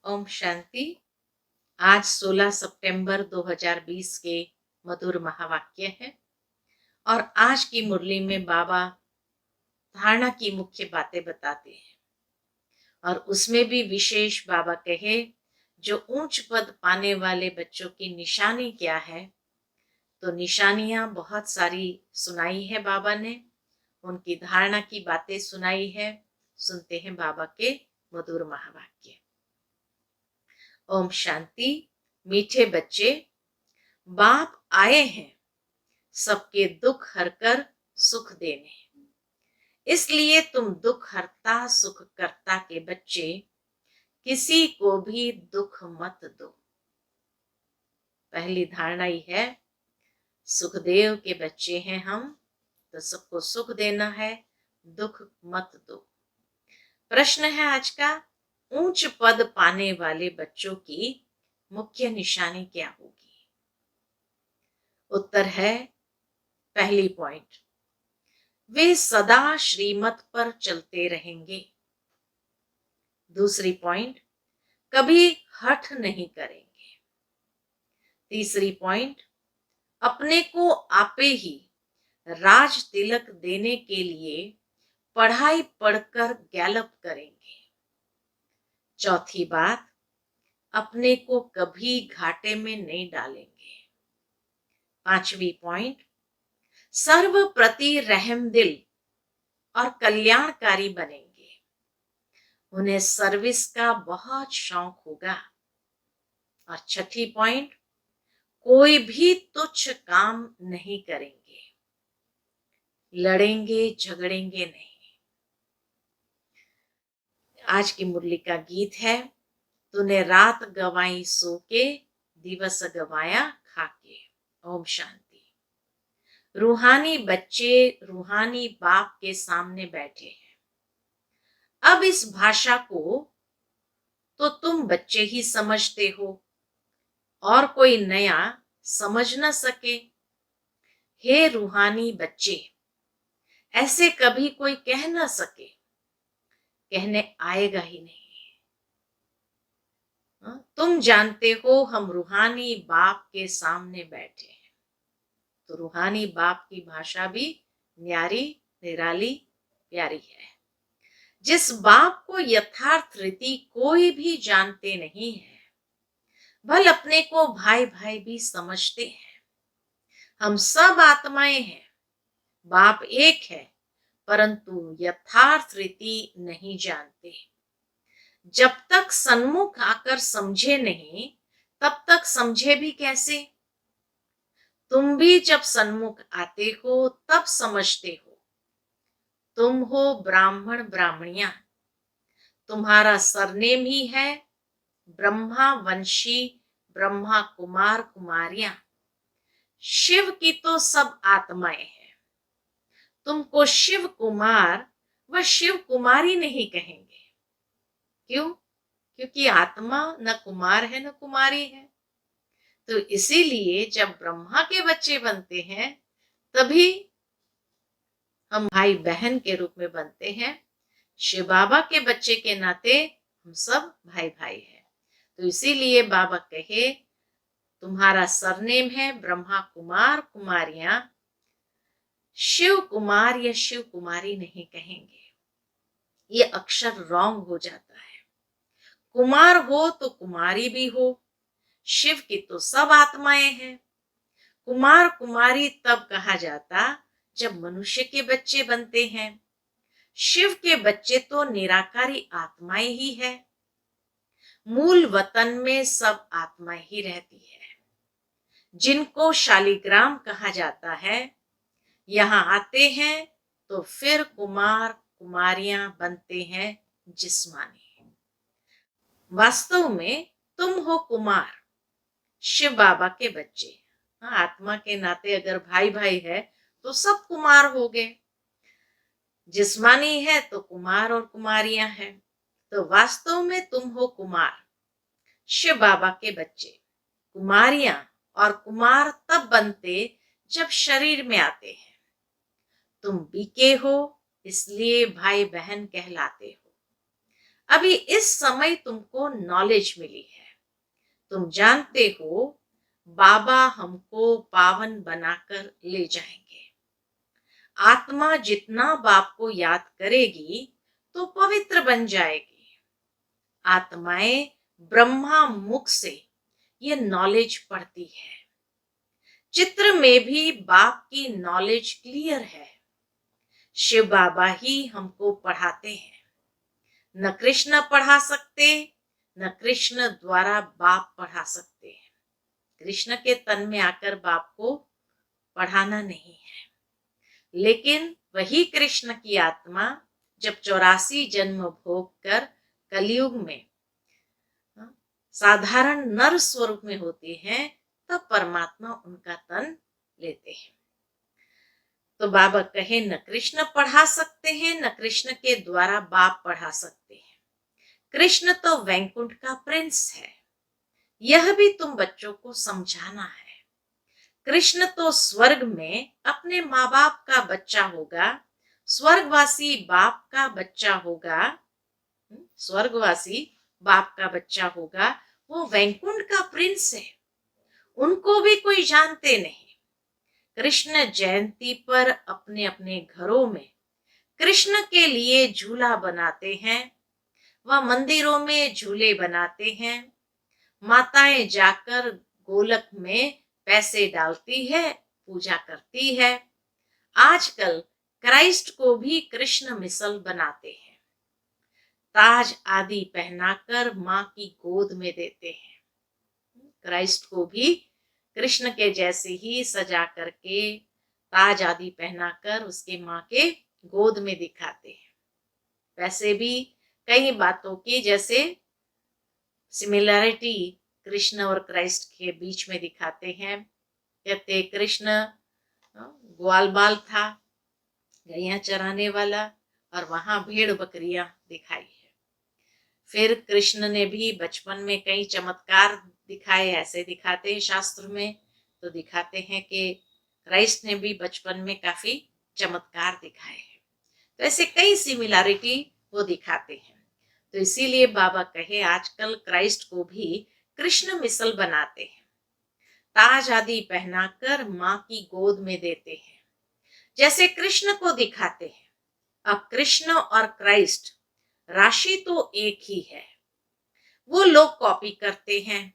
ओम शांति। आज 16 सितंबर 2020 के मधुर महावाक्य है और आज की मुरली में बाबा धारणा की मुख्य बातें बताते हैं और उसमें भी विशेष बाबा कहे जो ऊंच पद पाने वाले बच्चों की निशानी क्या है। तो निशानियां बहुत सारी सुनाई है बाबा ने, उनकी धारणा की बातें सुनाई है। सुनते हैं बाबा के मधुर महावाक्य। ओम शांति। मीठे बच्चे, बाप आए हैं सबके दुख हरकर सुख देने, इसलिए तुम दुख हरता सुख करता के बच्चे किसी को भी दुख मत दो। पहली धारणा ही है, सुखदेव के बच्चे हैं हम, तो सबको सुख देना है, दुख मत दो। प्रश्न है आज का, ऊंच पद पाने वाले बच्चों की मुख्य निशानी क्या होगी? उत्तर है, पहली पॉइंट, वे सदा श्रीमत पर चलते रहेंगे। दूसरी पॉइंट, कभी हठ नहीं करेंगे। तीसरी पॉइंट, अपने को आपे ही राज तिलक देने के लिए पढ़ाई पढ़कर गैलप करेंगे। चौथी बात, अपने को कभी घाटे में नहीं डालेंगे। पांचवी पॉइंट, सर्व प्रति रहम दिल और कल्याणकारी बनेंगे। उन्हें सर्विस का बहुत शौक होगा। और छठी पॉइंट, कोई भी तुच्छ काम नहीं करेंगे, लड़ेंगे झगड़ेंगे नहीं। आज की मुरली का गीत है, तूने रात गवाई सो के, दिवस गवाया खाके। ओम शांति। रूहानी बच्चे रूहानी बाप के सामने बैठे हैं। अब इस भाषा को तो तुम बच्चे ही समझते हो और कोई नया समझ न सके। हे रूहानी बच्चे, ऐसे कभी कोई कह न सके, कहने आएगा ही नहीं। तुम जानते हो हम रूहानी बाप के सामने बैठे हैं, तो रूहानी बाप की भाषा भी न्यारी निराली प्यारी है। जिस बाप को यथार्थ रीति कोई भी जानते नहीं है, भल अपने को भाई भाई भी समझते हैं। हम सब आत्माएं हैं, बाप एक है, परंतु यथार्थ रीति नहीं जानते। जब तक सन्मुख आकर समझे नहीं, तब तक समझे भी कैसे? तुम भी जब सन्मुख आते हो तब समझते हो। तुम हो ब्राह्मण ब्राह्मणियां, तुम्हारा सरनेम ही है ब्रह्मा वंशी, ब्रह्मा कुमार कुमारियां। शिव की तो सब आत्माएं हैं, तुमको शिव कुमार व शिव कुमारी नहीं कहेंगे। क्यों? क्योंकि आत्मा न कुमार है न कुमारी है। तो इसीलिए जब ब्रह्मा के बच्चे बनते हैं, तभी हम भाई बहन के रूप में बनते हैं। शिव बाबा के बच्चे के नाते हम सब भाई भाई हैं। तो इसीलिए बाबा कहे, तुम्हारा सरनेम है ब्रह्मा कुमार कुमारियां, शिव कुमार या शिव कुमारी नहीं कहेंगे। ये अक्षर रॉन्ग हो जाता है। कुमार हो तो कुमारी भी हो। शिव की तो सब आत्माएं हैं। कुमार कुमारी तब कहा जाता जब मनुष्य के बच्चे बनते हैं। शिव के बच्चे तो निराकारी आत्माएं ही है। मूल वतन में सब आत्माएं ही रहती है, जिनको शालिग्राम कहा जाता है। यहाँ आते हैं तो फिर कुमार कुमारियां बनते हैं जिस्मानी। वास्तव में तुम हो कुमार, शिव बाबा के बच्चे। आत्मा के नाते अगर भाई भाई है तो सब कुमार हो गए। जिस्मानी है तो कुमार और कुमारियां हैं। तो वास्तव में तुम हो कुमार, शिव बाबा के बच्चे। कुमारियां और कुमार तब बनते जब शरीर में आते हैं। तुम बीके हो, इसलिए भाई बहन कहलाते हो। अभी इस समय तुमको नॉलेज मिली है, तुम जानते हो बाबा हमको पावन बनाकर ले जाएंगे। आत्मा जितना बाप को याद करेगी तो पवित्र बन जाएगी। आत्माएं ब्रह्मा मुख से ये नॉलेज पढ़ती है। चित्र में भी बाप की नॉलेज क्लियर है। शिव बाबा ही हमको पढ़ाते हैं, न कृष्ण पढ़ा सकते, न कृष्ण द्वारा बाप पढ़ा सकते हैं। कृष्ण के तन में आकर बाप को पढ़ाना नहीं है, लेकिन वही कृष्ण की आत्मा जब 84 जन्म भोग कर कलयुग में साधारण नर स्वरूप में होते हैं, तब परमात्मा उनका तन लेते हैं। तो बाबा कहे न कृष्ण पढ़ा सकते हैं, न कृष्ण के द्वारा बाप पढ़ा सकते हैं। कृष्ण तो वैकुंठ का प्रिंस है, यह भी तुम बच्चों को समझाना है। कृष्ण तो स्वर्ग में अपने माँ बाप का बच्चा होगा, स्वर्गवासी बाप का बच्चा होगा, स्वर्गवासी बाप का बच्चा होगा। वो वैकुंठ का प्रिंस है, उनको भी कोई जानते नहीं। कृष्ण जयंती पर अपने अपने घरों में कृष्ण के लिए झूला बनाते हैं, वह मंदिरों में झूले बनाते हैं। माताएं जाकर गोलक में पैसे डालती है, पूजा करती है। आजकल क्राइस्ट को भी कृष्ण मिसल बनाते हैं, ताज आदि पहनाकर माँ की गोद में देते हैं। क्राइस्ट को भी कृष्ण के जैसे ही सजा करके ताज आदि पहनाकर उसके माँ के गोद में दिखाते हैं। वैसे भी कई बातों की जैसे सिमिलैरिटी कृष्ण और क्राइस्ट के बीच में दिखाते हैं। कहते कृष्ण ग्वाल बाल था, गैया चराने वाला, और वहां भेड़ बकरियां दिखाई है। फिर कृष्ण ने भी बचपन में कई चमत्कार दिखाए, ऐसे दिखाते हैं शास्त्र में। तो दिखाते हैं कि क्राइस्ट ने भी बचपन में काफी चमत्कार दिखाए हैं। तो ऐसे कई सिमिलैरिटी वो दिखाते हैं। तो इसीलिए बाबा कहे आजकल क्राइस्ट को भी कृष्ण मिसल बनाते हैं, ताज आदि पहनाकर माँ की गोद में देते हैं, जैसे कृष्ण को दिखाते हैं। अब कृष्ण और क्राइस्ट राशि तो एक ही है, वो लोग कॉपी करते हैं।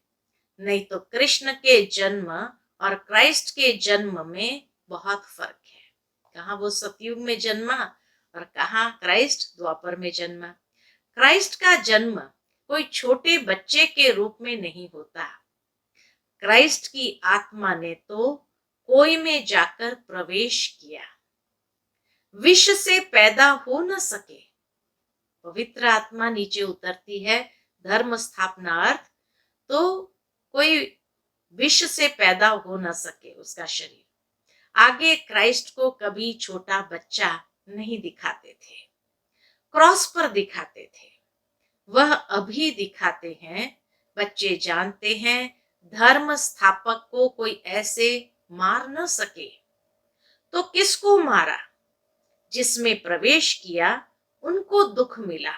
नहीं तो कृष्ण के जन्म और क्राइस्ट के जन्म में बहुत फर्क है। कहाँ वो सतयुग में जन्मा और कहाँ क्राइस्ट द्वापर में जन्मा। क्राइस्ट का जन्म कोई छोटे बच्चे के रूप में नहीं होता। क्राइस्ट की आत्मा ने तो कोई में जाकर प्रवेश किया, विष से पैदा हो न सके। पवित्र आत्मा नीचे उतरती है धर्म स्थापना अर्थ, तो कोई विष से पैदा हो न सके उसका शरीर। आगे क्राइस्ट को कभी छोटा बच्चा नहीं दिखाते थे, क्रॉस पर दिखाते थे। वह अभी दिखाते हैं। बच्चे जानते हैं धर्म स्थापक को कोई ऐसे मार न सके, तो किसको मारा? जिसमें प्रवेश किया उनको दुख मिला।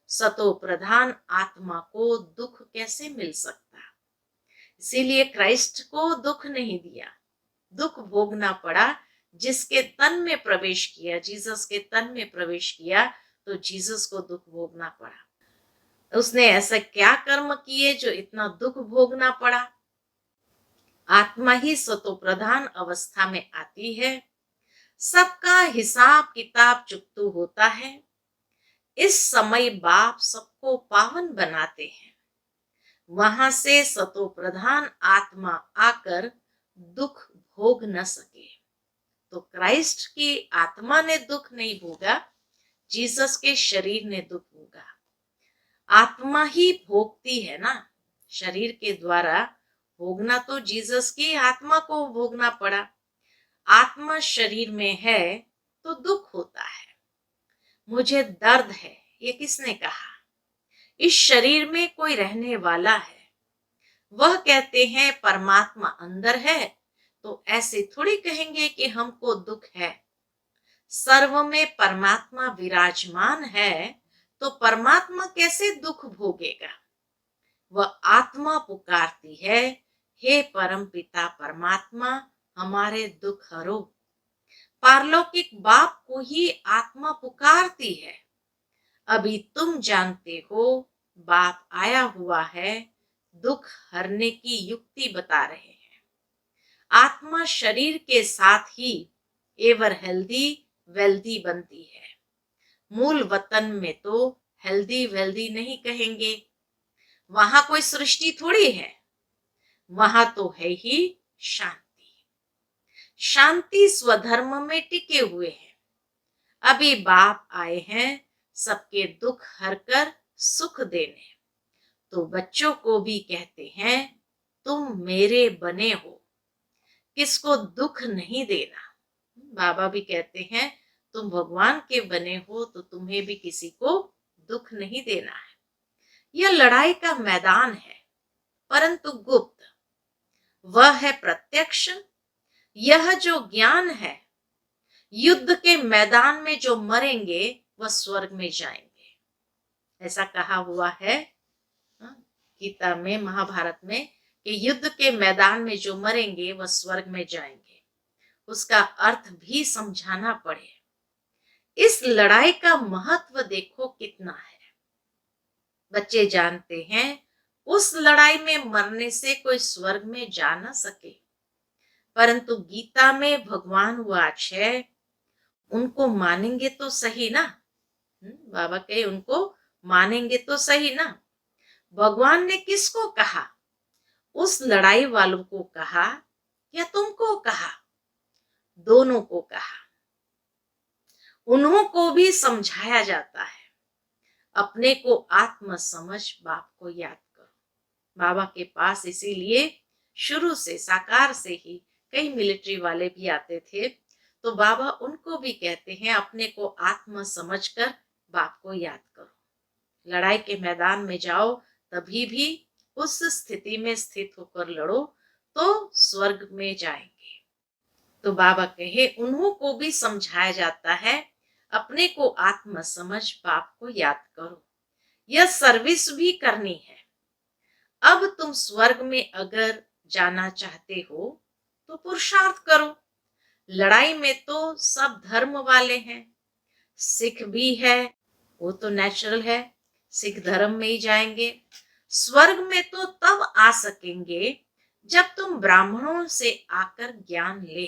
सतो प्रधान आत्मा को दुख कैसे मिल सकता? इसीलिए क्राइस्ट को दुख नहीं दिया, दुख भोगना पड़ा। जिसके तन में प्रवेश किया, जीसस के तन में प्रवेश किया, तो जीसस को दुख भोगना पड़ा। उसने ऐसा क्या कर्म किए जो इतना दुख भोगना पड़ा? आत्मा ही सतो प्रधान अवस्था में आती है, सबका हिसाब किताब चुकतू होता है। इस समय बाप सबको पावन बनाते हैं, वहां से सतो प्रधान आत्मा आकर दुख भोग न सके। तो क्राइस्ट की आत्मा ने दुख नहीं भोगा, जीसस के शरीर ने दुख भोगा। आत्मा ही भोगती है ना, शरीर के द्वारा भोगना तो जीसस की आत्मा को भोगना पड़ा। आत्मा शरीर में है तो दुख होता है। मुझे दर्द है, ये किसने कहा? इस शरीर में कोई रहने वाला है। वह कहते हैं परमात्मा अंदर है, तो ऐसे थोड़ी कहेंगे कि हमको दुख है। सर्व में परमात्मा विराजमान है, तो परमात्मा कैसे दुख भोगेगा? वह आत्मा पुकारती है, हे परम पिता परमात्मा, हमारे दुख हरो। पारलौकिक बाप को ही आत्मा पुकारती है। अभी तुम जानते हो, बाप आया हुआ है, दुख हरने की युक्ति बता रहे हैं। आत्मा शरीर के साथ ही एवर हेल्दी वेल्दी बनती है। मूल वतन में तो हेल्दी वेल्दी नहीं कहेंगे, वहां कोई सृष्टि थोड़ी है, वहां तो है ही शांति। शांति स्वधर्म में टिके हुए हैं। अभी बाप आए हैं सबके दुख हरकर सुख देने। तो बच्चों को भी कहते हैं, तुम मेरे बने हो, किसको दुख नहीं देना। बाबा भी कहते हैं, तुम भगवान के बने हो तो तुम्हें भी किसी को दुख नहीं देना है। यह लड़ाई का मैदान है, परंतु गुप्त। वह है प्रत्यक्ष। यह जो ज्ञान है, युद्ध के मैदान में जो मरेंगे वह स्वर्ग में जाएंगे। ऐसा कहा हुआ है गीता में, महाभारत में, कि युद्ध के मैदान में जो मरेंगे वह स्वर्ग में जाएंगे। उसका अर्थ भी समझाना पड़े। इस लड़ाई का महत्व देखो कितना है। बच्चे जानते हैं उस लड़ाई में मरने से कोई स्वर्ग में जा न सके, परंतु गीता में भगवान वाच है, उनको मानेंगे तो सही ना। बाबा कहे उनको मानेंगे तो सही ना। भगवान ने किसको कहा? उस लड़ाई वालों को कहा या तुमको कहा? दोनों को कहा। उन्हों को भी समझाया जाता है, अपने को आत्म समझ बाप को याद करो। बाबा के पास इसीलिए शुरू से साकार से ही कई मिलिट्री वाले भी आते थे, तो बाबा उनको भी कहते हैं, अपने को आत्म समझकर बाप को याद करो। लड़ाई के मैदान में जाओ, तभी भी उस स्थिति में स्थित होकर लड़ो तो स्वर्ग में जाएंगे। तो बाबा कहे उन्हों को भी समझाया जाता है, अपने को आत्म समझ बाप को याद करो। यह सर्विस भी करनी है। अब तुम स्वर्ग में अगर जाना चाहते हो तो पुरुषार्थ करो। लड़ाई में तो सब धर्म वाले हैं, सिख भी है, वो तो नेचुरल है, सिख धर्म में ही जाएंगे। स्वर्ग में तो तब आ सकेंगे जब तुम ब्राह्मणों से आकर ज्ञान ले।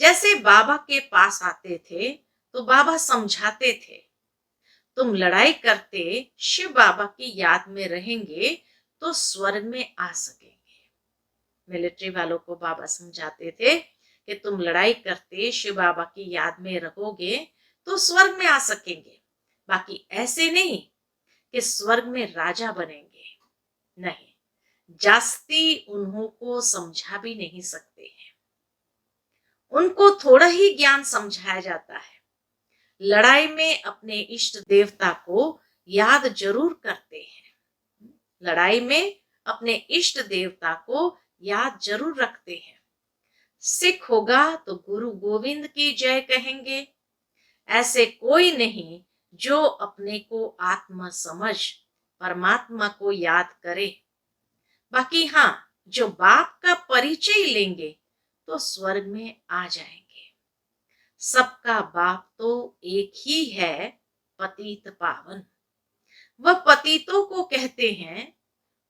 जैसे बाबा के पास आते थे तो बाबा समझाते थे, तुम लड़ाई करते शिव बाबा की याद में रहेंगे तो स्वर्ग में आ सकेंगे। मिलिट्री वालों को बाबा समझाते थे कि तुम लड़ाई करते शिव बाबा की याद में रहोगे तो स्वर्ग में आ सकेंगे, बाकी ऐसे नहीं कि स्वर्ग में राजा बनेंगे। नहीं, जास्ती उन्हों को समझा भी नहीं सकते हैं। उनको थोड़ा ही ज्ञान समझाया जाता है। लड़ाई में अपने इष्ट देवता को याद जरूर करते हैं। लड़ाई में अपने इष्ट देवता को याद जरूर रखते हैं। सिख होगा तो गुरु गोविंद की जय कहेंगे। ऐसे कोई नहीं जो अपने को आत्मा समझ परमात्मा को याद करे। बाकी हाँ, जो बाप का परिचय लेंगे तो स्वर्ग में आ जाएंगे। सबका बाप तो एक ही है, पतित पावन। वह पतितों को कहते हैं,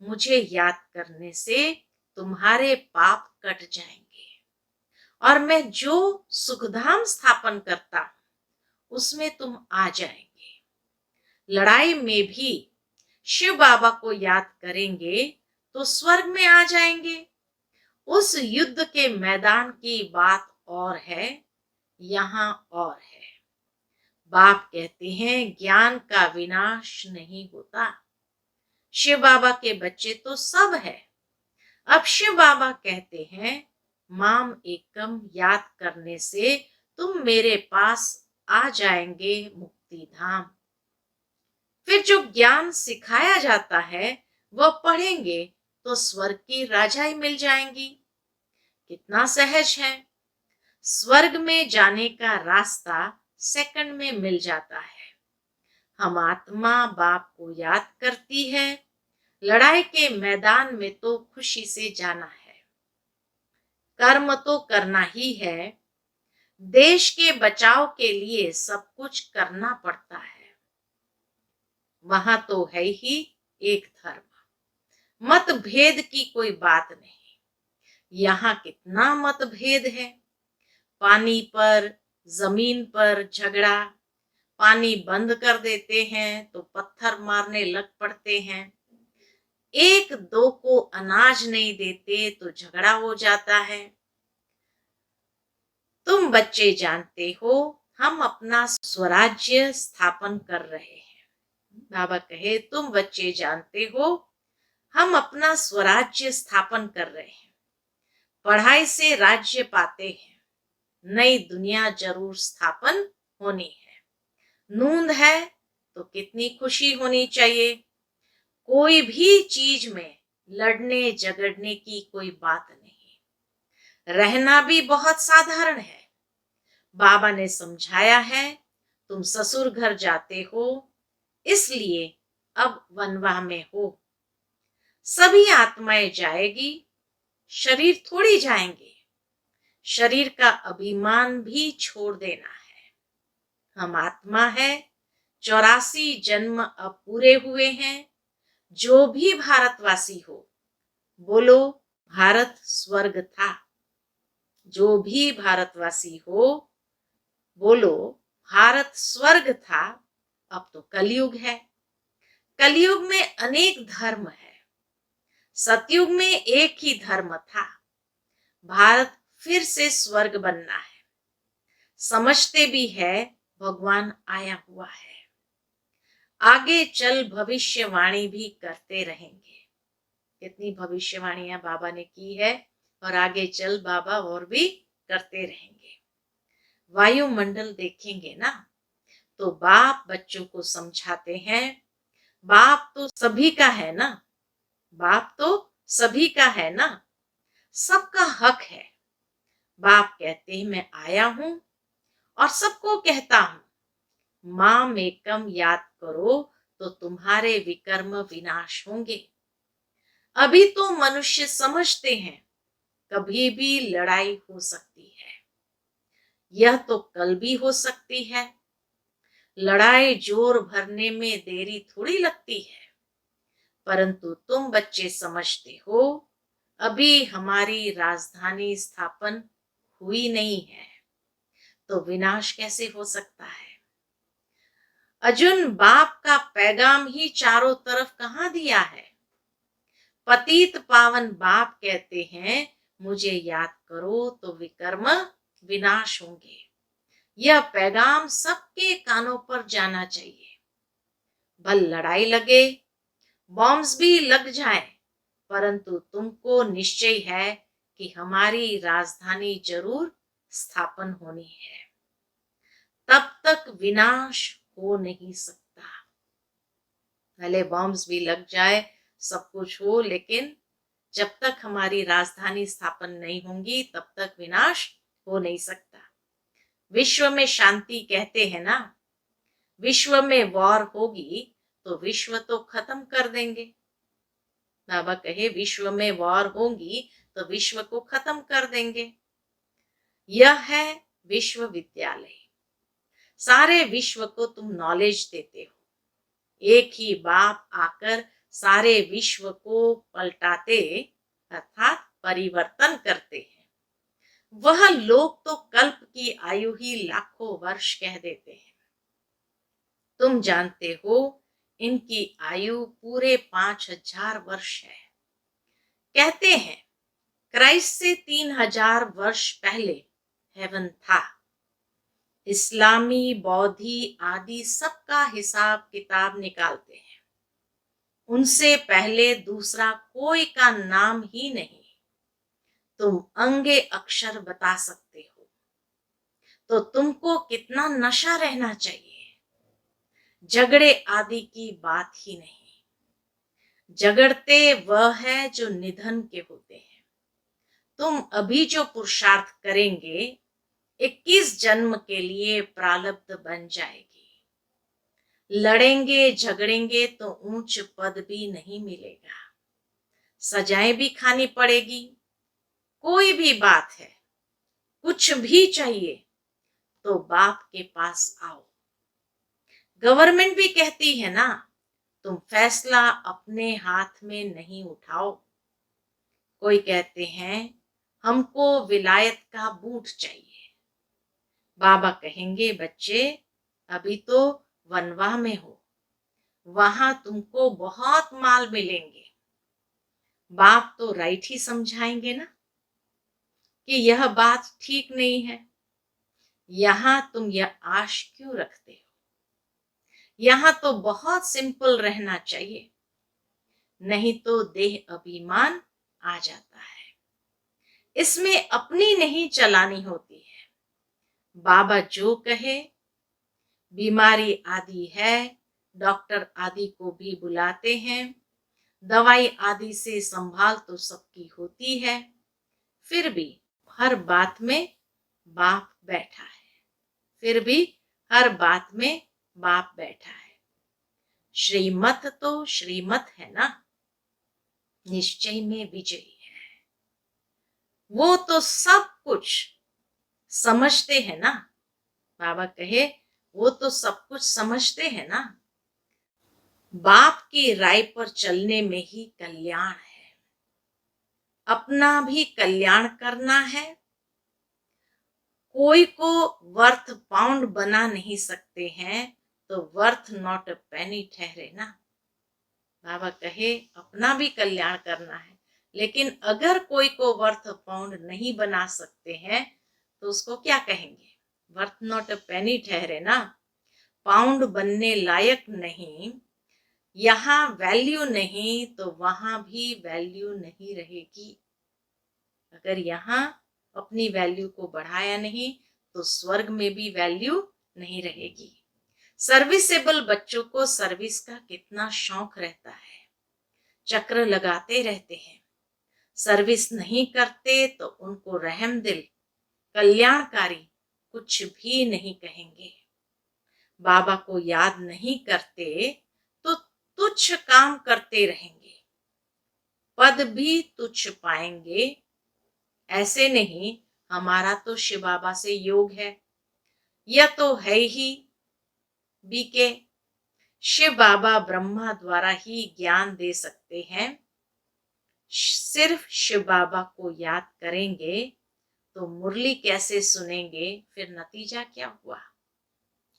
मुझे याद करने से तुम्हारे पाप कट जाएंगे और मैं जो सुखधाम स्थापन करता हूं उसमें तुम आ जाएंगे। लड़ाई में भी शिव बाबा को याद करेंगे तो स्वर्ग में आ जाएंगे। उस युद्ध के मैदान की बात और है, यहाँ और है। बाप कहते हैं ज्ञान का विनाश नहीं होता। शिव बाबा के बच्चे तो सब है। अब शिव बाबा कहते हैं, माम एकम याद करने से तुम मेरे पास आ जाएंगे मुक्ति धाम। फिर जो ज्ञान सिखाया जाता है वह पढ़ेंगे तो स्वर्ग की राजाई मिल जाएंगी। कितना सहज है। स्वर्ग में जाने का रास्ता सेकंड में मिल जाता है। हम आत्मा बाप को याद करती है। लड़ाई के मैदान में तो खुशी से जाना है, कर्म तो करना ही है। देश के बचाव के लिए सब कुछ करना पड़ता है। वहां तो है ही एक धर्म, मतभेद की कोई बात नहीं। यहाँ कितना मतभेद है। पानी पर, जमीन पर झगड़ा। पानी बंद कर देते हैं तो पत्थर मारने लग पड़ते हैं। एक दो को अनाज नहीं देते तो झगड़ा हो जाता है। तुम बच्चे जानते हो हम अपना स्वराज्य स्थापन कर रहे हैं। बाबा कहे तुम बच्चे जानते हो हम अपना स्वराज्य स्थापन कर रहे हैं। पढ़ाई से राज्य पाते हैं, नई दुनिया जरूर स्थापन होनी है। नूंद है तो कितनी खुशी होनी चाहिए। कोई भी चीज में लड़ने झगड़ने की कोई बात नहीं। रहना भी बहुत साधारण है। बाबा ने समझाया है तुम ससुर घर जाते हो, इसलिए अब वनवाह में हो। सभी आत्माएं जाएगी, शरीर थोड़ी जाएंगे। शरीर का अभिमान भी छोड़ देना है। हम आत्मा है, 84 जन्म अब पूरे हुए हैं। जो भी भारतवासी हो बोलो भारत स्वर्ग था। जो भी भारतवासी हो बोलो भारत स्वर्ग था। अब तो कलयुग है। कलयुग में अनेक धर्म है। सतयुग में एक ही धर्म था। भारत फिर से स्वर्ग बनना है। समझते भी है भगवान आया हुआ है। आगे चल भविष्यवाणी भी करते रहेंगे। कितनी भविष्यवाणियां बाबा ने की है और आगे चल बाबा और भी करते रहेंगे। वायुमंडल देखेंगे ना तो बाप बच्चों को समझाते हैं, बाप तो सभी का है ना। बाप तो सभी का है ना, सबका हक है। बाप कहते हैं मैं आया हूं और सबको कहता हूं माम एकम याद करो तो तुम्हारे विकर्म विनाश होंगे। अभी तो मनुष्य समझते हैं कभी भी लड़ाई हो सकती है। यह तो कल भी हो सकती है। लड़ाई जोर भरने में देरी थोड़ी लगती है। परंतु तुम बच्चे समझते हो अभी हमारी राजधानी स्थापन हुई नहीं है, तो विनाश कैसे हो सकता है। अर्जुन बाप का पैगाम ही चारों तरफ कहां दिया है। पतित पावन बाप कहते हैं मुझे याद करो तो विकर्म विनाश होंगे। यह पैगाम सबके कानों पर जाना चाहिए। भल लड़ाई लगे, बॉम्ब्स भी लग जाए, परंतु तुमको निश्चय है कि हमारी राजधानी जरूर स्थापन होनी है। तब तक विनाश हो नहीं सकता। भले बॉम्ब्स भी लग जाए, सब कुछ हो, लेकिन जब तक हमारी राजधानी स्थापन नहीं होगी तब तक विनाश हो नहीं सकता। विश्व में शांति कहते हैं ना, विश्व में वॉर होगी तो विश्व तो खत्म कर देंगे। बाबा कहे विश्व में वॉर होगी तो विश्व को खत्म कर देंगे। यह है विश्वविद्यालय। सारे विश्व को तुम नॉलेज देते हो। एक ही बाप आकर सारे विश्व को पलटाते अर्थात परिवर्तन करते हैं। वह लोग तो कल्प की आयु ही लाखों वर्ष कह देते हैं। तुम जानते हो इनकी आयु पूरे 5000 वर्ष है। कहते हैं क्राइस्ट से 3000 वर्ष पहले हेवन था। इस्लामी, बौद्धि आदि सबका हिसाब किताब निकालते हैं। उनसे पहले दूसरा कोई का नाम ही नहीं। तुम अंगे अक्षर बता सकते हो, तो तुमको कितना नशा रहना चाहिए। झगड़े आदि की बात ही नहीं। झगड़ते वह है जो निधन के होते हैं। तुम अभी जो पुरुषार्थ करेंगे 21 जन्म के लिए प्रारब्ध बन जाएगी। लड़ेंगे झगड़ेंगे तो ऊंच पद भी नहीं मिलेगा, सजाएं भी खानी पड़ेगी। कोई भी बात है, कुछ भी चाहिए तो बाप के पास आओ। गवर्नमेंट भी कहती है ना, तुम फैसला अपने हाथ में नहीं उठाओ। कोई कहते हैं हमको विलायत का बूट चाहिए। बाबा कहेंगे बच्चे अभी तो वनवा में हो, वहां तुमको बहुत माल मिलेंगे। बाप तो राइट ही समझाएंगे ना कि यह बात ठीक नहीं है, यहां तुम यह आश क्यों रखते हो, यहां तो बहुत सिंपल रहना चाहिए, नहीं तो देह अभिमान आ जाता है। इसमें अपनी नहीं चलानी होती है। बाबा जो कहे, बीमारी आदि है, डॉक्टर आदि को भी बुलाते हैं, दवाई आदि से संभाल तो सबकी होती है, फिर भी हर बात में बाप बैठा है, फिर भी हर बात में बाप बैठा है। श्रीमत तो श्रीमत है ना, निश्चय में विजयी है। वो तो सब कुछ समझते हैं ना, बाबा कहे वो तो सब कुछ समझते हैं ना। बाप की राय पर चलने में ही कल्याण है, अपना भी कल्याण करना है। कोई को वर्थ पाउंड बना नहीं सकते हैं तो वर्थ नॉट अ पेनी ठहरे ना। बाबा कहे अपना भी कल्याण करना है, लेकिन अगर कोई को वर्थ पाउंड नहीं बना सकते हैं तो उसको क्या कहेंगे, वर्थ नॉट अ पेनी ठहरे ना। पाउंड बनने लायक नहीं, यहाँ वैल्यू नहीं तो वहां भी वैल्यू नहीं रहेगी। अगर यहाँ अपनी वैल्यू को बढ़ाया नहीं तो स्वर्ग में भी वैल्यू नहीं रहेगी। सर्विसेबल बच्चों को सर्विस का कितना शौक रहता है, चक्र लगाते रहते हैं। सर्विस नहीं करते तो उनको रहम दिल, कल्याणकारी कुछ भी नहीं कहेंगे। बाबा को याद नहीं करते तो तुच्छ काम करते रहेंगे, पद भी तुच्छ पाएंगे। ऐसे नहीं हमारा तो शिव बाबा से योग है, यह तो है ही बीके। शिव बाबा ब्रह्मा द्वारा ही ज्ञान दे सकते हैं। सिर्फ शिव बाबा को याद करेंगे तो मुरली कैसे सुनेंगे, फिर नतीजा क्या हुआ।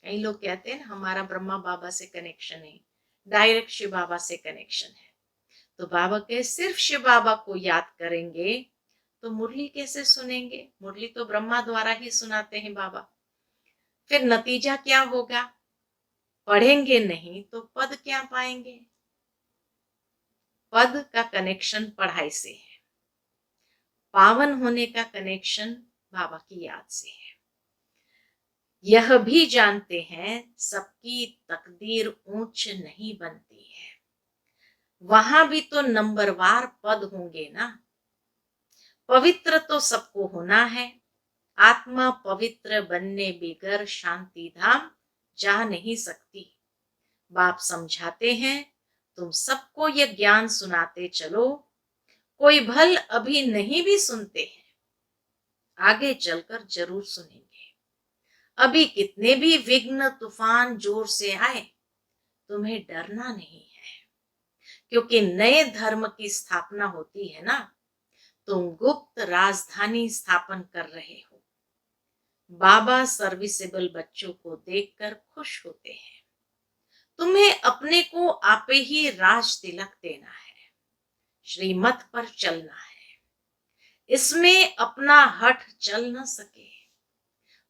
कई लोग कहते हैं हमारा ब्रह्मा बाबा से कनेक्शन है, डायरेक्ट शिव बाबा से कनेक्शन है। तो बाबा के सिर्फ शिव बाबा को याद करेंगे तो मुरली कैसे सुनेंगे, मुरली तो ब्रह्मा द्वारा ही सुनाते हैं बाबा। फिर नतीजा क्या होगा, पढ़ेंगे नहीं तो पद क्या पाएंगे। पद का कनेक्शन पढ़ाई से है, पावन होने का कनेक्शन बाबा की याद से है। यह भी जानते हैं सबकी तकदीर ऊंच नहीं बनती है, वहां भी तो नंबरवार पद होंगे ना। पवित्र तो सबको होना है, आत्मा पवित्र बनने बगैर शांति धाम जा नहीं सकती। बाप समझाते हैं तुम सबको यह ज्ञान सुनाते चलो, कोई भल अभी नहीं भी सुनते हैं, आगे चलकर जरूर सुनेंगे। अभी कितने भी विघ्न तूफान जोर से आए तुम्हें डरना नहीं है, क्योंकि नए धर्म की स्थापना होती है ना, तुम गुप्त राजधानी स्थापन कर रहे हो। बाबा सर्विसेबल बच्चों को देखकर खुश होते हैं। तुम्हें अपने को आपे ही राज तिलक देना है, श्रीमत पर चलना है, इसमें अपना हठ चल न सके।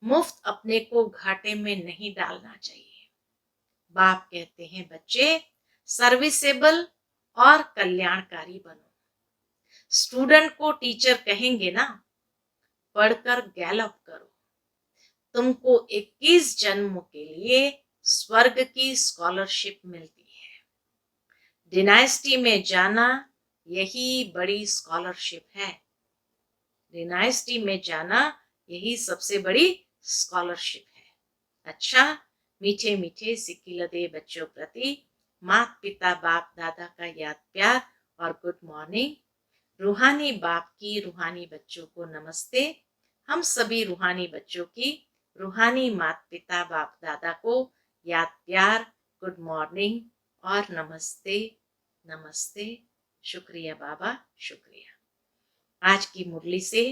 मुफ्त अपने को घाटे में नहीं डालना चाहिए। बाप कहते हैं बच्चे सर्विसेबल और कल्याणकारी बनो। स्टूडेंट को टीचर कहेंगे ना, पढ़कर गैलप करो, तुमको 21 जन्मों के लिए स्वर्ग की स्कॉलरशिप मिलती है। डिनाइस्टी में जाना यही बड़ी स्कॉलरशिप है, डिनाइस्टी में जाना यही सबसे बड़ी स्कॉलरशिप है। अच्छा, मीठे मीठे सिकिलदे बच्चों प्रति माता पिता बाप दादा का याद प्यार और गुड मॉर्निंग। रूहानी बाप की रूहानी बच्चों को नमस्ते। हम सभी रूहानी बच्चों की रूहानी माता पिता बाप दादा को याद प्यार, गुड मॉर्निंग और नमस्ते नमस्ते। शुक्रिया बाबा, शुक्रिया। आज की मुरली से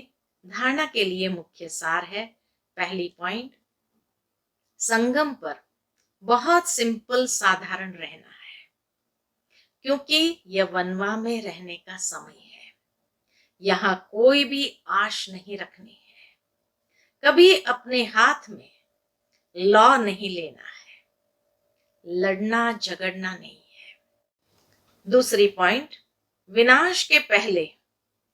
धारणा के लिए मुख्य सार है। पहली पॉइंट, संगम पर बहुत सिंपल साधारण रहना है, क्योंकि यह वनवा में रहने का समय है। यहाँ कोई भी आश नहीं रखनी है, कभी अपने हाथ में लॉ नहीं लेना है, लड़ना झगड़ना नहीं है। दूसरी पॉइंट, विनाश के पहले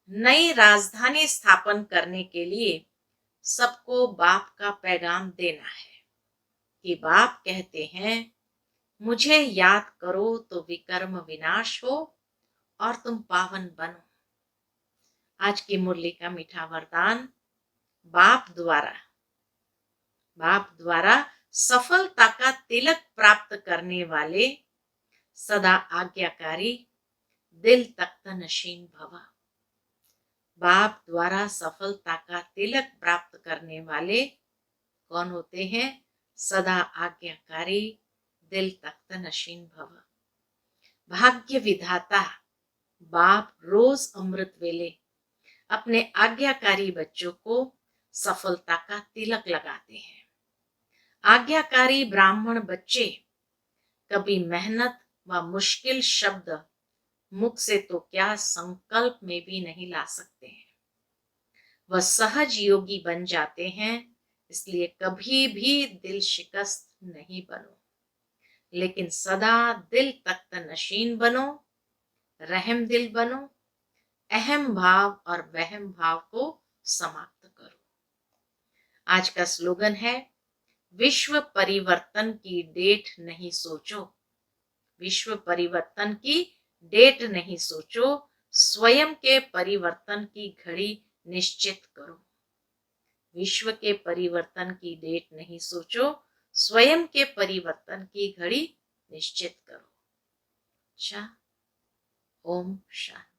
नई राजधानी स्थापन करने के लिए सबको बाप का पैगाम देना है कि बाप कहते हैं, मुझे याद करो तो विकर्म विनाश हो और तुम पावन बनो। आज की मुरली का मीठा वरदान, बाप द्वारा सफलता का तिलक प्राप्त करने वाले सदा आज्ञाकारी दिल तख्त नशीन भवा। बाप द्वारा सफलता का तिलक प्राप्त करने वाले कौन होते हैं? सदा आज्ञाकारी दिल तख्त नशीन भवा। भाग्य विधाता बाप रोज अमृत वेले अपने आज्ञाकारी बच्चों को सफलता का तिलक लगाते हैं। आज्ञाकारी ब्राह्मण बच्चे कभी मेहनत व मुश्किल शब्द मुख से तो क्या संकल्प में भी नहीं ला सकते हैं। वह सहज योगी बन जाते हैं, इसलिए कभी भी दिल शिकस्त नहीं बनो, लेकिन सदा दिल तख्त नशीन बनो, रहम दिल बनो, अहम भाव और वहम भाव को समाप्त करो। आज का स्लोगन है, विश्व परिवर्तन की डेट नहीं सोचो, विश्व परिवर्तन की डेट नहीं सोचो, स्वयं के परिवर्तन की घड़ी निश्चित करो। विश्व के परिवर्तन की डेट नहीं सोचो, स्वयं के परिवर्तन की घड़ी निश्चित करो। अच्छा, ओम शांति।